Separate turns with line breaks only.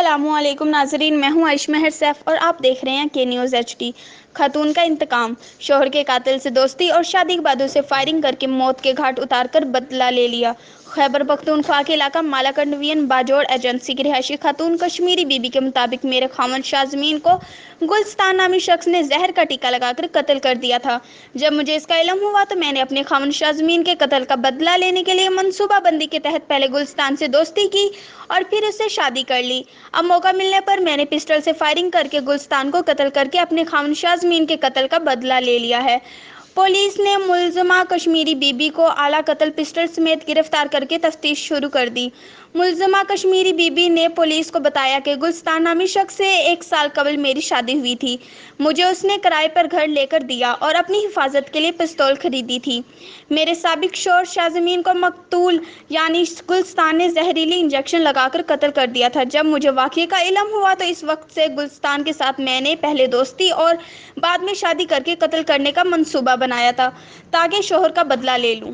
السلام علیکم ناظرین، میں ہوں عائشہ مہر سیف اور آپ دیکھ رہے ہیں کے نیوز ایچ ڈی۔ خاتون کا انتقام، شوہر کے قاتل سے دوستی اور شادی کے بعد اسے فائرنگ کر کے موت کے گھاٹ اتار کر بدلہ لے لیا۔ خیبر پختونخوا کے علاقہ مالاکنڈوین باجوڑ ایجنسی کی رہائشی خاتون کشمیری بی بی کے مطابق میرے خاوند شاہ زمین کو گلستان نامی شخص نے زہر کا ٹیکا لگا کر قتل کر دیا تھا۔ جب مجھے اس کا علم ہوا تو میں نے اپنے خاوند شاہ زمین کے قتل کا بدلہ لینے کے لیے منصوبہ بندی کے تحت پہلے گلستان سے دوستی کی اور پھر اس سے شادی کر لی۔ اب موقع ملنے پر میں نے پسٹل سے فائرنگ کر کے گلستان کو قتل کر کے اپنے خاوند شاہ زمین کے قتل کا بدلہ لے لیا ہے۔ پولیس نے ملزمہ کشمیری بی بی کو اعلیٰ قتل پسٹل سمیت گرفتار کر کے تفتیش شروع کر دی۔ ملزمہ کشمیری بی بی نے پولیس کو بتایا کہ گلستان نامی شخص سے 1 سال قبل میری شادی ہوئی تھی۔ مجھے اس نے کرائے پر گھر لے کر دیا اور اپنی حفاظت کے لیے پستول خریدی تھی۔ میرے سابق شوہر شاہ زمین کو مقتول یعنی گلستان نے زہریلی انجیکشن لگا کر قتل کر دیا تھا۔ جب مجھے واقعے کا علم ہوا تو اس وقت سے گلستان کے ساتھ میں نے پہلے دوستی اور بعد میں شادی کر کے قتل کرنے کا منصوبہ بنایا تھا تاکہ شوہر کا بدلہ لے لوں۔